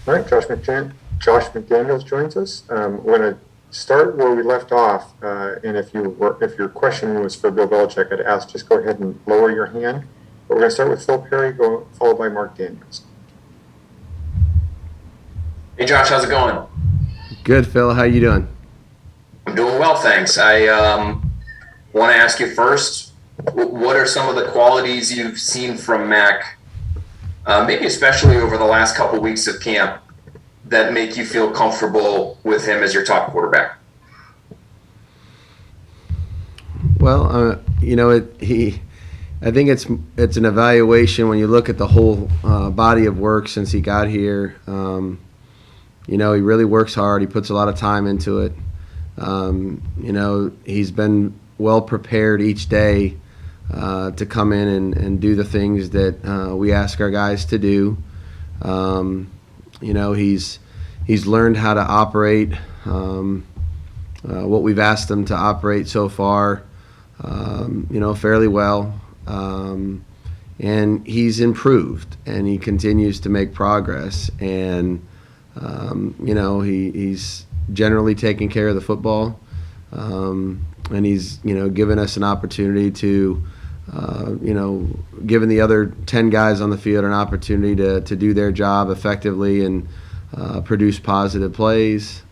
All right, Josh McDaniels joins us. We're going to start where we left off, and if your question was for Bill Belichick, I'd ask just go ahead and lower your hand. But we're going to start with Phil Perry, followed by Mark Daniels. Hey Josh, how's it going? Good, Phil. How you doing? I'm doing well, thanks. I want to ask you first, what are some of the qualities you've seen from Mac, maybe especially over the last couple weeks of camp, that make you feel comfortable with him as your top quarterback? Well, I think it's an evaluation when you look at the whole body of work since he got here. He really works hard. He puts a lot of time into it. He's been well prepared each day to come in and do the things that we ask our guys to do. He's learned how to operate what we've asked him to operate so far, fairly well. And he's improved, and he continues to make progress. And he's generally taking care of the football, and he's given us an opportunity to, giving the other 10 guys on the field an opportunity to do their job effectively and produce positive plays.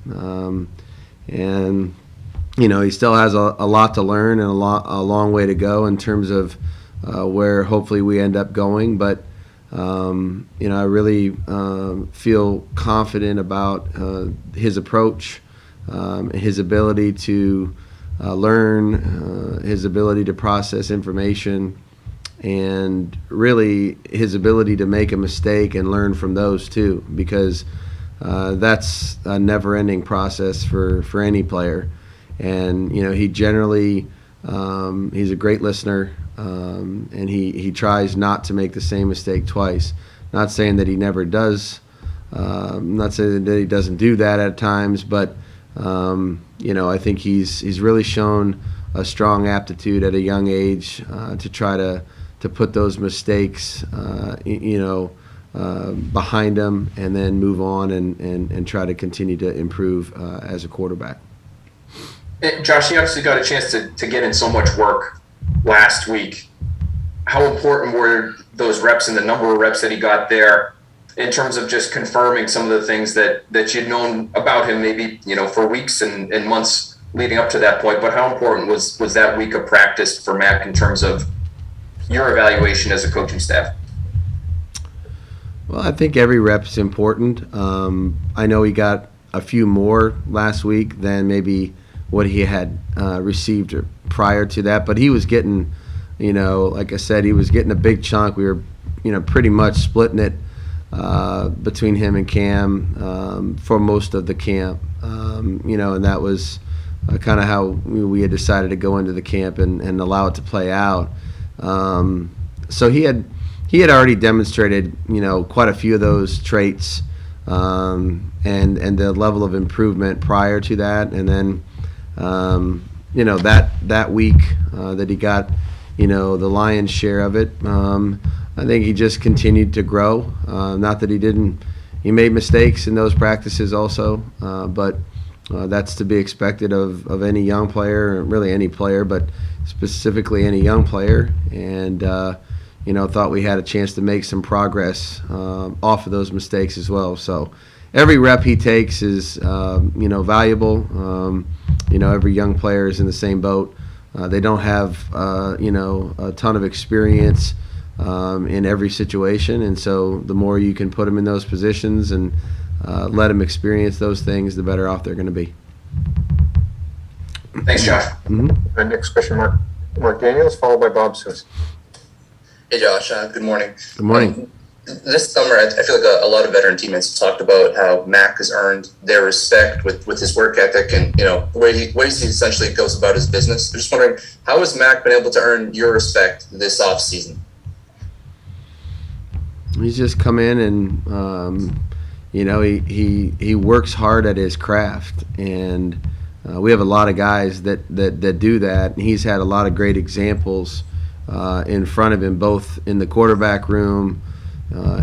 And he still has a lot to learn and a long way to go in terms of where hopefully we end up going, but. I really feel confident about his approach, his ability to learn, his ability to process information, and really his ability to make a mistake and learn from those too, because that's a never-ending process for any player. And he generally he's a great listener. And he tries not to make the same mistake twice. Not saying that he never does. Not saying that he doesn't do that at times, but I think he's really shown a strong aptitude at a young age to try to put those mistakes behind him and then move on and try to continue to improve as a quarterback. Josh, you obviously got a chance to get in so much work last week. How important were those reps and the number of reps that he got there in terms of just confirming some of the things that you'd known about him maybe, for weeks and months leading up to that point? But how important was that week of practice for Mac in terms of your evaluation as a coaching staff? Well, I think every rep is important. I know he got a few more last week than maybe what he had received prior to that, but he was getting, like I said, he was getting a big chunk. We were, pretty much splitting it between him and Cam for most of the camp, and that was kind of how we had decided to go into the camp and allow it to play out. So he had already demonstrated, quite a few of those traits and the level of improvement prior to that, and then. That week that he got, the lion's share of it, I think he just continued to grow. Not that he made mistakes in those practices also, but that's to be expected of any young player, really any player, but specifically any young player. And, thought we had a chance to make some progress off of those mistakes as well. So every rep he takes is, valuable. Every young player is in the same boat. They don't have, a ton of experience in every situation, and so the more you can put them in those positions and let them experience those things, the better off they're going to be. Thanks, Josh. Mm-hmm. Next question, Mark Daniels, followed by Bob Seuss. Hey, Josh. Good morning. Good morning. This summer, I feel like a lot of veteran teammates talked about how Mac has earned their respect with his work ethic and, ways he essentially goes about his business. I'm just wondering, how has Mac been able to earn your respect this offseason? He's just come in and, he works hard at his craft. And we have a lot of guys that do that. And he's had a lot of great examples in front of him, both in the quarterback room,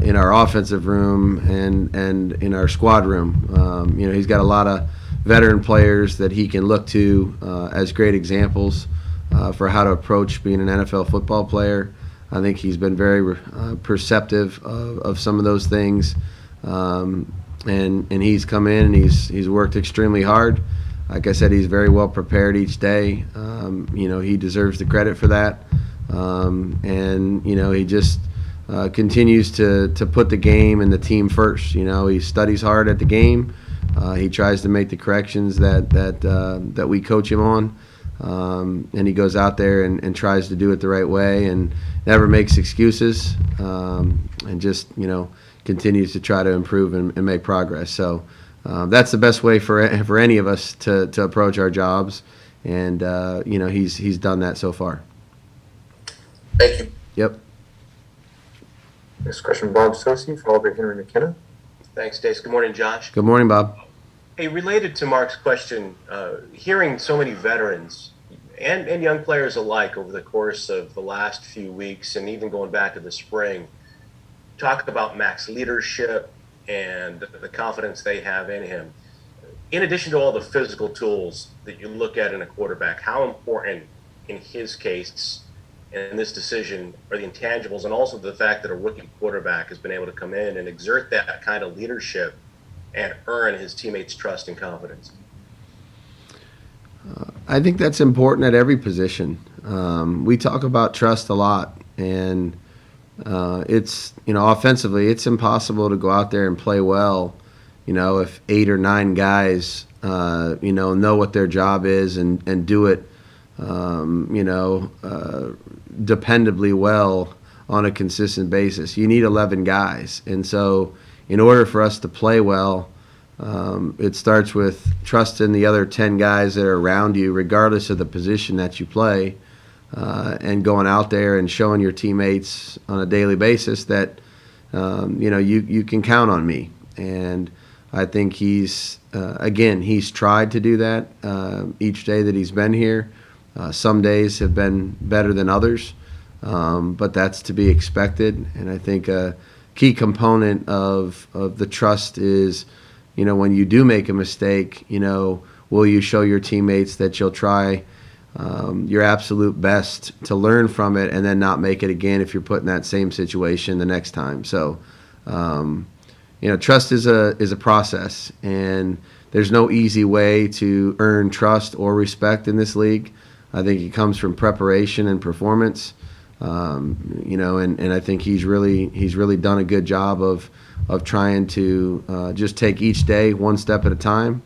in our offensive room and in our squad room. He's got a lot of veteran players that he can look to as great examples for how to approach being an NFL football player. I think he's been very perceptive of some of those things, and he's come in and he's worked extremely hard. Like I said, he's very well prepared each day. He deserves the credit for that, and he just continues to put the game and the team first. He studies hard at the game. He tries to make the corrections that we coach him on. And he goes out there and tries to do it the right way and never makes excuses, and just continues to try to improve and make progress. So that's the best way for any of us to approach our jobs, and he's done that so far. Thank you. Yep. Next question, Bob Sosi, followed by Henry McKenna. Thanks, Dace. Good morning, Josh. Good morning, Bob. Hey, related to Mark's question, hearing so many veterans and young players alike over the course of the last few weeks and even going back to the spring, talk about Mac's leadership and the confidence they have in him. In addition to all the physical tools that you look at in a quarterback, how important in his case and this decision are the intangibles, and also the fact that a rookie quarterback has been able to come in and exert that kind of leadership and earn his teammates' trust and confidence? I think that's important at every position. We talk about trust a lot, and it's offensively, it's impossible to go out there and play well, if 8 or 9 guys, know what their job is and do it, dependably well on a consistent basis. You need 11 guys, and so in order for us to play well, it starts with trusting the other 10 guys that are around you, regardless of the position that you play, and going out there and showing your teammates on a daily basis that you can count on me. And I think he's tried to do that each day that he's been here. Some days have been better than others, but that's to be expected. And I think a key component of the trust is, when you do make a mistake, will you show your teammates that you'll try your absolute best to learn from it and then not make it again if you're put in that same situation the next time. So, trust is a process, and there's no easy way to earn trust or respect in this league. I think it comes from preparation and performance, and I think he's really done a good job of trying to just take each day one step at a time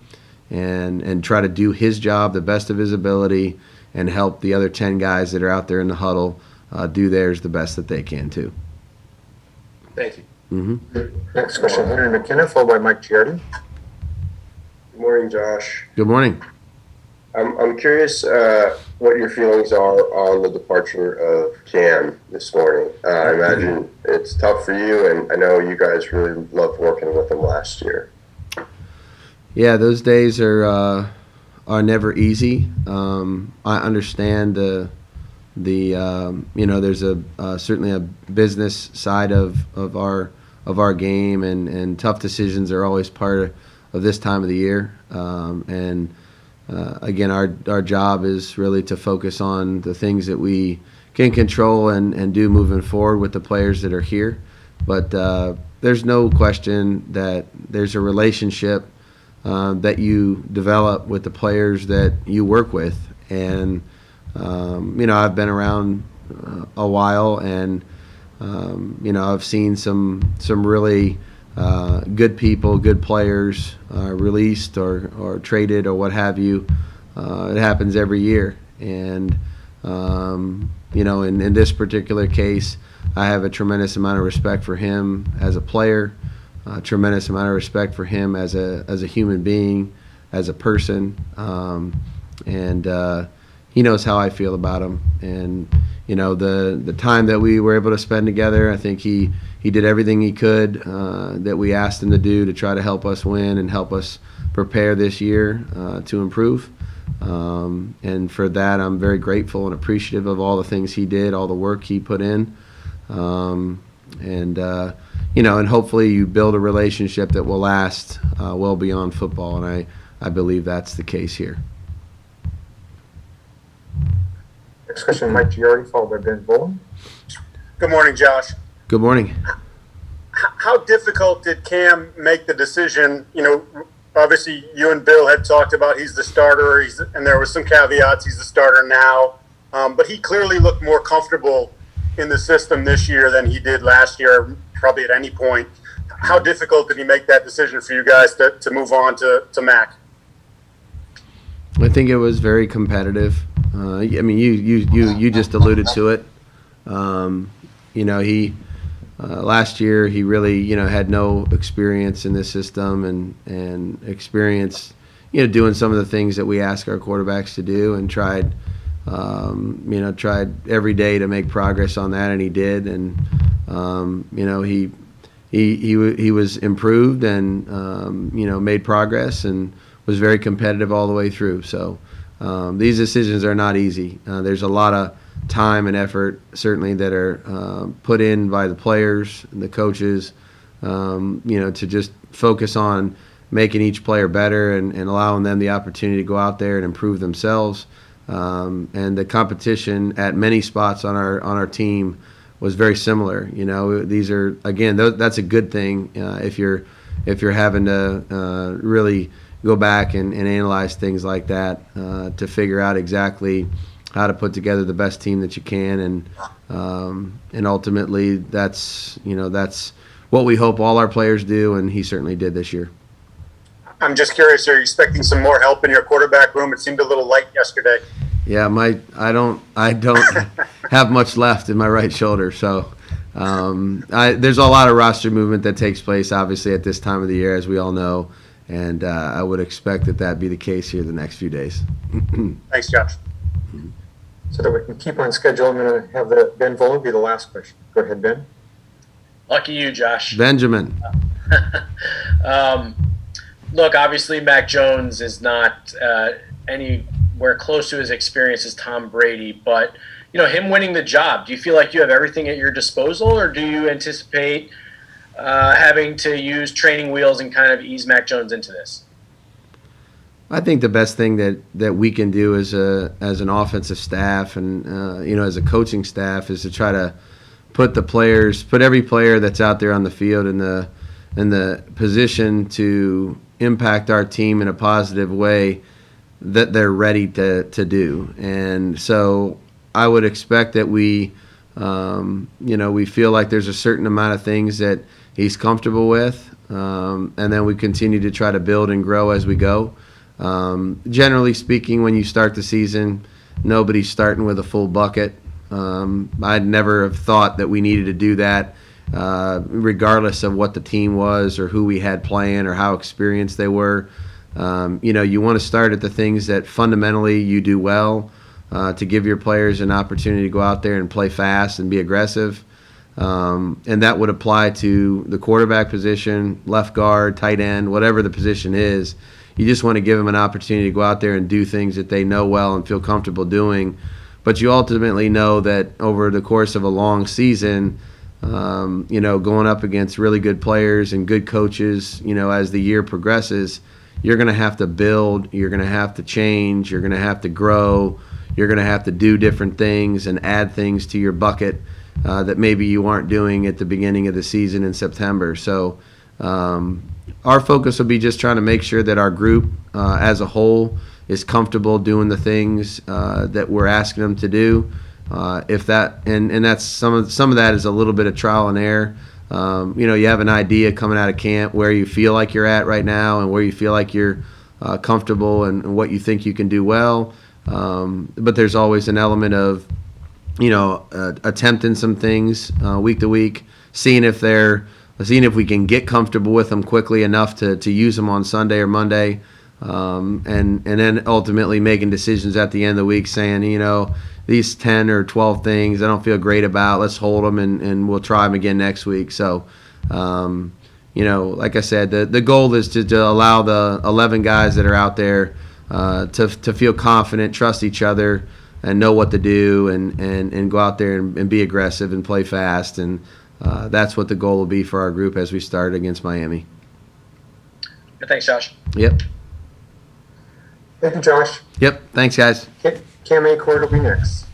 and try to do his job the best of his ability and help the other 10 guys that are out there in the huddle do theirs the best that they can too. Thank you. Mm-hmm. Next question, Henry McKenna, followed by Mike Giardi. Good morning, Josh. Good morning. I'm curious what your feelings are on the departure of Cam this morning. I imagine it's tough for you, and I know you guys really loved working with him last year. Yeah, those days are never easy. I understand there's certainly a business side of our game, and tough decisions are always part of this time of the year. Again, our job is really to focus on the things that we can control and do moving forward with the players that are here. But there's no question that there's a relationship that you develop with the players that you work with. And, I've been around a while, and, I've seen some really good people, good players released or traded or what have you. It happens every year. And, in this particular case, I have a tremendous amount of respect for him as a player, a tremendous amount of respect for him as a human being, as a person. And he knows how I feel about him. And, the time that we were able to spend together, I think he did everything he could that we asked him to do to try to help us win and help us prepare this year to improve. And for that, I'm very grateful and appreciative of all the things he did, all the work he put in. and hopefully you build a relationship that will last well beyond football, and I believe that's the case here. Next question, Mike Giardi, followed by Ben Bowen. Good morning, Josh. Good morning. How difficult did Cam make the decision? Obviously you and Bill had talked about he's the starter, and there was some caveats. He's the starter now, but he clearly looked more comfortable in the system this year than he did last year, probably at any point. How difficult did he make that decision for you guys to move on to Mac? I think it was very competitive. You just alluded to it. He last year he really had no experience in this system and experience doing some of the things that we ask our quarterbacks to do, and tried every day to make progress on that, and he did. And he was improved and made progress and was very competitive all the way through. So these decisions are not easy. There's a lot of time and effort certainly that are put in by the players and the coaches, to just focus on making each player better and allowing them the opportunity to go out there and improve themselves. And the competition at many spots on our team was very similar. These are, again, that's a good thing if you're having to really go back and analyze things like that to figure out exactly how to put together the best team that you can, and ultimately that's what we hope all our players do, and he certainly did this year. I'm just curious, are you expecting some more help in your quarterback room? It seemed a little light yesterday. Yeah, I don't have much left in my right shoulder, so there's a lot of roster movement that takes place, obviously, at this time of the year, as we all know, and I would expect that be the case here the next few days. Thanks, Josh. So that we can keep on schedule, I'm going to have Ben Bowen be the last question. Go ahead, Ben. Lucky you, Josh. Benjamin. Look, obviously Mac Jones is not anywhere close to his experience as Tom Brady, but him winning the job, do you feel like you have everything at your disposal, or do you anticipate having to use training wheels and kind of ease Mac Jones into this? I think the best thing that we can do as an offensive staff and as a coaching staff is to try to put every player that's out there on the field in the position to impact our team in a positive way that they're ready to do. And so I would expect that we feel like there's a certain amount of things that he's comfortable with, and then we continue to try to build and grow as we go. Generally speaking, when you start the season, nobody's starting with a full bucket. I'd never have thought that we needed to do that, regardless of what the team was or who we had playing or how experienced they were. You want to start at the things that fundamentally you do well, to give your players an opportunity to go out there and play fast and be aggressive. And that would apply to the quarterback position, left guard, tight end, whatever the position is. You just want to give them an opportunity to go out there and do things that they know well and feel comfortable doing. But you ultimately know that over the course of a long season, going up against really good players and good coaches, as the year progresses, you're going to have to build, you're going to have to change, you're going to have to grow, you're going to have to do different things and add things to your bucket that maybe you aren't doing at the beginning of the season in September. So our focus will be just trying to make sure that our group as a whole is comfortable doing the things that we're asking them to do. If that and that's some of that is a little bit of trial and error. You have an idea coming out of camp where you feel like you're at right now and where you feel like you're comfortable and what you think you can do well. But there's always an element of attempting some things week to week, seeing if we can get comfortable with them quickly enough to use them on Sunday or Monday, and then ultimately making decisions at the end of the week saying, these 10 or 12 things I don't feel great about, let's hold them and we'll try them again next week. So, like I said, the goal is to allow the 11 guys that are out there to feel confident, trust each other, and know what to do and go out there and be aggressive and play fast. And that's what the goal will be for our group as we start against Miami. Thanks, Josh. Yep. Thank you, Josh. Yep. Thanks, guys. Cam A. Court will be next.